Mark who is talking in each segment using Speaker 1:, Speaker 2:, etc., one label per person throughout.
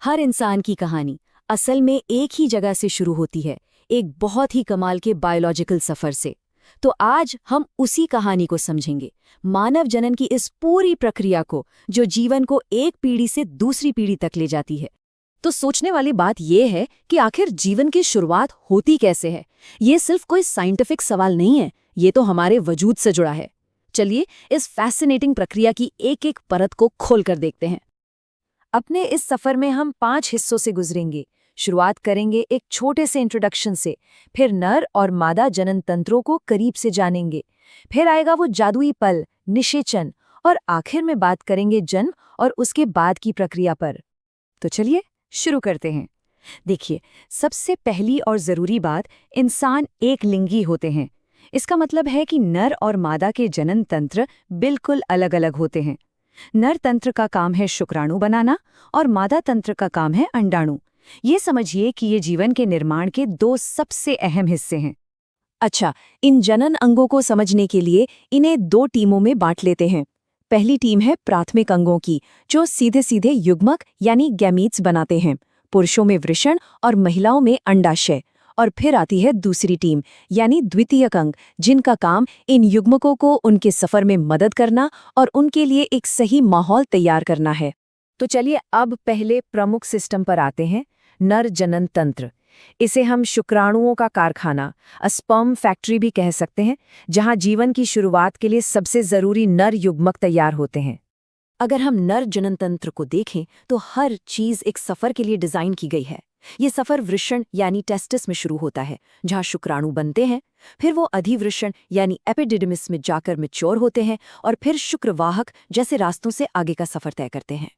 Speaker 1: हर इंसान की कहानी असल में एक ही जगह से शुरू होती है, एक बहुत ही कमाल के बायोलॉजिकल सफर से। तो आज हम उसी कहानी को समझेंगे, मानव जनन की इस पूरी प्रक्रिया को, जो जीवन को एक पीढ़ी से दूसरी पीढ़ी तक ले जाती है। तो सोचने वाली बात यह है कि आखिर जीवन की शुरुआत होती कैसे है। ये सिर्फ कोई साइंटिफिक सवाल नहीं है, ये तो हमारे वजूद से जुड़ा है। चलिए इस फैसिनेटिंग प्रक्रिया की एक एक परत को खोलकर देखते हैं। अपने इस सफर में हम 5 हिस्सों से गुजरेंगे। शुरुआत करेंगे एक छोटे से इंट्रोडक्शन से, फिर नर और मादा जनन तंत्रों को करीब से जानेंगे, फिर आएगा वो जादुई पल, निषेचन, और आखिर में बात करेंगे जन्म और उसके बाद की प्रक्रिया पर। तो चलिए शुरू करते हैं। देखिए, सबसे पहली और जरूरी बात, इंसान एक लिंगी होते हैं। इसका मतलब है कि नर और मादा के जनन तंत्र बिल्कुल अलग अलग होते हैं। नर तंत्र का काम है शुक्राणु बनाना और मादा तंत्र का काम है अंडाणु। ये समझिए कि ये जीवन के निर्माण के 2 सबसे अहम हिस्से हैं। अच्छा, इन जनन अंगों को समझने के लिए इन्हें 2 टीमों में बांट लेते हैं। पहली टीम है प्राथमिक अंगों की, जो सीधे सीधे युग्मक यानी गैमीट्स बनाते हैं, पुरुषों में वृषण और महिलाओं में अंडाशय। और फिर आती है दूसरी टीम यानी द्वितीयक अंग, जिनका काम इन युग्मकों को उनके सफर में मदद करना और उनके लिए एक सही माहौल तैयार करना है। तो चलिए अब पहले प्रमुख सिस्टम पर आते हैं, नर जनन तंत्र। इसे हम शुक्राणुओं का कारखाना, स्पर्म फैक्ट्री भी कह सकते हैं, जहां जीवन की शुरुआत के लिए सबसे जरूरी नर युग्मक तैयार होते हैं। अगर हम नर जनन तंत्र को देखें तो हर चीज एक सफर के लिए डिजाइन की गई है। ये सफर वृषण यानी टेस्टिस में शुरू होता है, जहां शुक्राणु बनते हैं, फिर वो अधिवृषण यानी एपिडिडमिस में जाकर मैच्योर होते हैं और फिर शुक्रवाहक जैसे रास्तों से आगे का सफर तय करते हैं।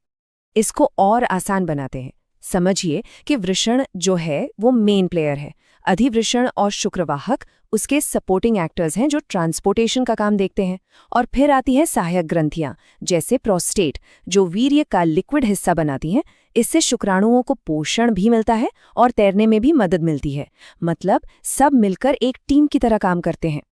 Speaker 1: इसको और आसान बनाते हैं। समझिए कि वृषण जो है वो मेन प्लेयर है, अधिवृषण और शुक्रवाहक उसके सपोर्टिंग एक्टर्स हैं जो ट्रांसपोर्टेशन का काम देखते हैं, और फिर आती है सहायक ग्रंथियां जैसे प्रोस्टेट, जो वीर्य का लिक्विड हिस्सा बनाती हैं। इससे शुक्राणुओं को पोषण भी मिलता है और तैरने में भी मदद मिलती है। मतलब सब मिलकर एक टीम की तरह काम करते हैं।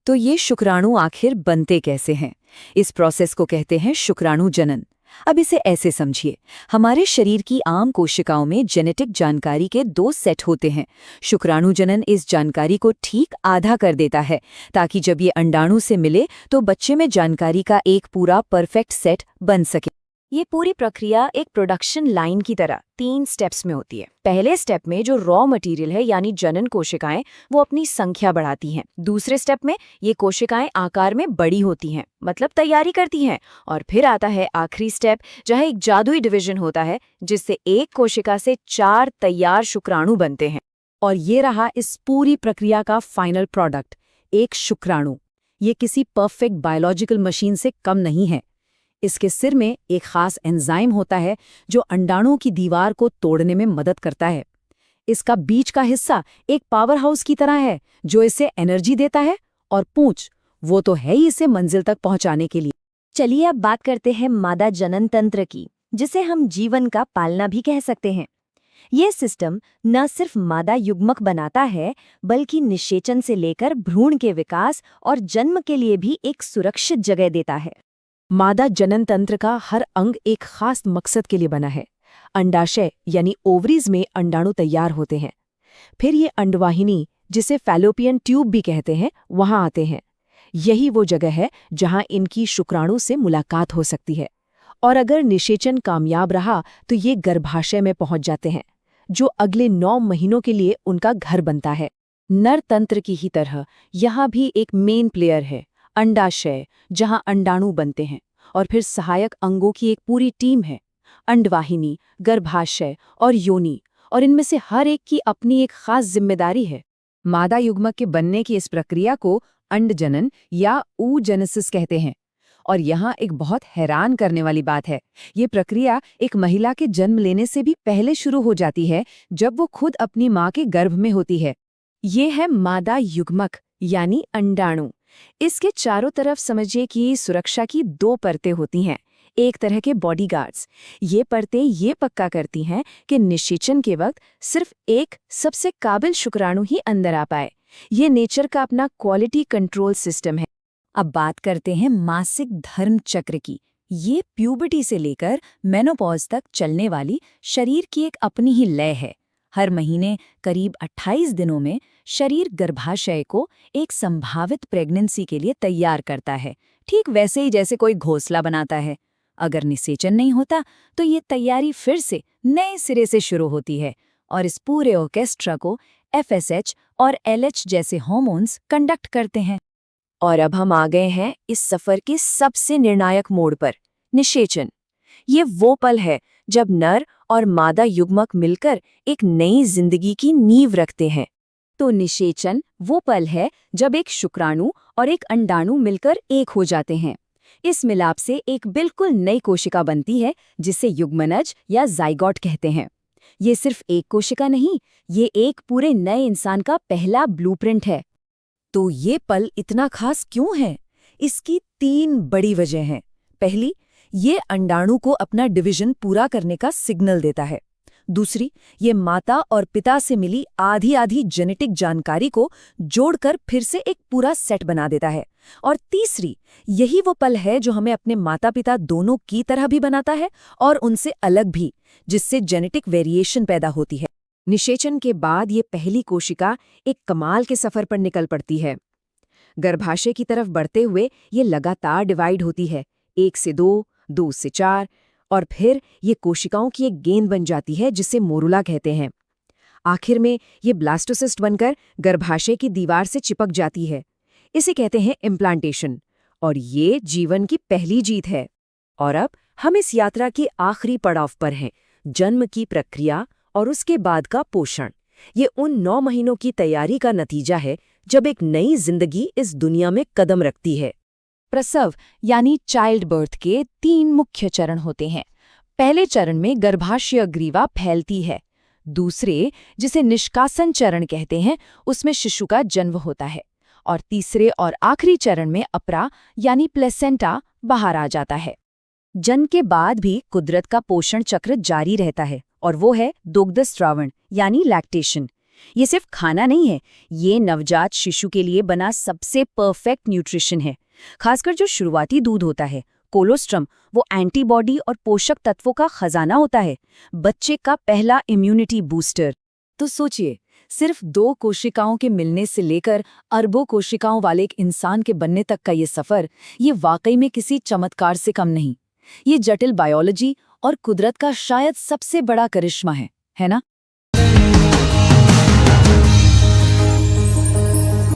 Speaker 1: तो ये शुक्राणु आखिर बनते कैसे हैं? इस प्रोसेस को कहते हैं शुक्राणु जनन। अब इसे ऐसे समझिए, हमारे शरीर की आम कोशिकाओं में जेनेटिक जानकारी के 2 सेट होते हैं। शुक्राणु जनन इस जानकारी को ठीक आधा कर देता है, ताकि जब ये अंडाणु से मिले तो बच्चे में जानकारी का एक पूरा परफेक्ट सेट बन सके। ये पूरी प्रक्रिया एक प्रोडक्शन लाइन की तरह 3 स्टेप्स में होती है। पहले स्टेप में जो रॉ मटेरियल है यानी जनन कोशिकाएं, वो अपनी संख्या बढ़ाती हैं। दूसरे स्टेप में ये कोशिकाएं आकार में बड़ी होती हैं, मतलब तैयारी करती हैं। और फिर आता है आखिरी स्टेप, जहां एक जादुई डिवीजन होता है, जिससे एक कोशिका से 4 तैयार शुक्राणु बनते हैं। और ये रहा इस पूरी प्रक्रिया का फाइनल प्रोडक्ट, एक शुक्राणु। ये किसी परफेक्ट बायोलॉजिकल मशीन से कम नहीं है। इसके सिर में एक खास एंजाइम होता है जो अंडाणुओं की दीवार को तोड़ने में मदद करता है। इसका बीच का हिस्सा एक पावर हाउस की तरह है, जो इसे एनर्जी देता है, और पूंछ वो तो है ही इसे मंजिल तक पहुंचाने के लिए। चलिए अब बात करते हैं मादा जनन तंत्र की, जिसे हम जीवन का पालना भी कह सकते हैं। ये सिस्टम न सिर्फ मादा युग्मक बनाता है, बल्कि निषेचन से लेकर भ्रूण के विकास और जन्म के लिए भी एक सुरक्षित जगह देता है। मादा जनन तंत्र का हर अंग एक खास मकसद के लिए बना है। अंडाशय यानी ओवरीज में अंडाणु तैयार होते हैं। फिर ये अंडवाहिनी, जिसे फैलोपियन ट्यूब भी कहते हैं, वहां आते हैं। यही वो जगह है जहां इनकी शुक्राणु से मुलाकात हो सकती है। और अगर निषेचन कामयाब रहा तो ये गर्भाशय में पहुंच जाते हैं, जो अगले 9 महीनों के लिए उनका घर बनता है। नर तंत्र की ही तरह यहाँ भी एक मेन प्लेयर है, अंडाशय, जहां अंडाणु बनते हैं। और फिर सहायक अंगों की एक पूरी टीम है, अंडवाहिनी, गर्भाशय और योनि, और इनमें से हर एक की अपनी एक खास जिम्मेदारी है। मादा युग्मक के बनने की इस प्रक्रिया को अंडजनन या oogenesis कहते हैं। और यहाँ एक बहुत हैरान करने वाली बात है, ये प्रक्रिया एक महिला के जन्म लेने से भी पहले शुरू हो जाती है, जब वो खुद अपनी माँ के गर्भ में होती है। ये है मादा युग्मक यानी अंडाणु। इसके चारों तरफ समझिए कि सुरक्षा की 2 परतें होती हैं, एक तरह के बॉडीगार्ड्स। ये परतें ये पक्का करती हैं कि निषेचन के वक्त सिर्फ एक सबसे काबिल शुक्राणु ही अंदर आ पाए। ये नेचर का अपना क्वालिटी कंट्रोल सिस्टम है। अब बात करते हैं मासिक धर्म चक्र की, ये प्यूबर्टी से लेकर मेनोपॉज तक चलने वाली शरीर की एक अपनी ही लय है। हर महीने करीब 28 दिनों में शरीर गर्भाशय को एक संभावित प्रेगनेंसी के लिए तैयार करता है, ठीक वैसे ही जैसे कोई घोंसला बनाता है। अगर निषेचन नहीं होता तो ये तैयारी फिर से नए सिरे से शुरू होती है और इस पूरे ऑर्केस्ट्रा को FSH और LH जैसे हार्मोन्स कंडक्ट करते हैं। और अब हम आ गए हैं इस सफर के सबसे निर्णायक मोड़ पर, निषेचन। ये वो पल है जब नर और मादा युग्मक मिलकर एक नई जिंदगी की नींव रखते हैं। तो निषेचन वो पल है जब एक शुक्राणु और एक अंडाणु मिलकर एक हो जाते हैं। इस मिलाप से एक बिल्कुल नई कोशिका बनती है जिसे युग्मनज या जाइगोट कहते हैं। ये सिर्फ एक कोशिका नहीं, ये एक पूरे नए इंसान का पहला ब्लूप्रिंट है। तो ये पल इतना खास क्यों है? इसकी 3 बड़ी वजह हैं। पहली, ये अंडाणु को अपना डिवीजन पूरा करने का सिग्नल देता है। दूसरी, ये माता और पिता से मिली आधी आधी जेनेटिक जानकारी को जोड़कर फिर से एक पूरा सेट बना देता है। और तीसरी, यही वो पल है जो हमें अपने माता पिता दोनों की तरह भी बनाता है और उनसे अलग भी, जिससे जेनेटिक वेरिएशन पैदा होती है। निषेचन के बाद ये पहली कोशिका एक कमाल के सफर पर निकल पड़ती है। गर्भाशय की तरफ बढ़ते हुए ये लगातार डिवाइड होती है, 1 से 2, 2 से 4, और फिर ये कोशिकाओं की एक गेंद बन जाती है जिसे मोरुला कहते हैं। आखिर में ये ब्लास्टोसिस्ट बनकर गर्भाशय की दीवार से चिपक जाती है। इसे कहते हैं इम्प्लांटेशन, और ये जीवन की पहली जीत है। और अब हम इस यात्रा के आखिरी पड़ाव पर हैं, जन्म की प्रक्रिया और उसके बाद का पोषण। ये उन 9 महीनों की तैयारी का नतीजा है जब एक नई जिंदगी इस दुनिया में कदम रखती है। प्रसव यानी चाइल्ड बर्थ के 3 मुख्य चरण होते हैं। पहले चरण में गर्भाशय ग्रीवा फैलती है। दूसरे, जिसे निष्कासन चरण कहते हैं, उसमें शिशु का जन्म होता है। और तीसरे और आखिरी चरण में अपरा यानी प्लेसेंटा बाहर आ जाता है। जन्म के बाद भी कुदरत का पोषण चक्र जारी रहता है, और वो है दुग्धस्रावण यानी लैक्टेशन। ये सिर्फ खाना नहीं है, ये नवजात शिशु के लिए बना सबसे परफेक्ट न्यूट्रिशन है। खासकर जो शुरुआती दूध होता है, कोलोस्ट्रम, वो एंटीबॉडी और पोषक तत्वों का खजाना होता है, बच्चे का पहला इम्यूनिटी बूस्टर। तो सोचिए, सिर्फ 2 कोशिकाओं के मिलने से लेकर अरबों कोशिकाओं वाले एक इंसान के बनने तक का ये सफर, ये वाकई में किसी चमत्कार से कम नहीं। ये जटिल बायोलॉजी और कुदरत का शायद सबसे बड़ा करिश्मा है ना?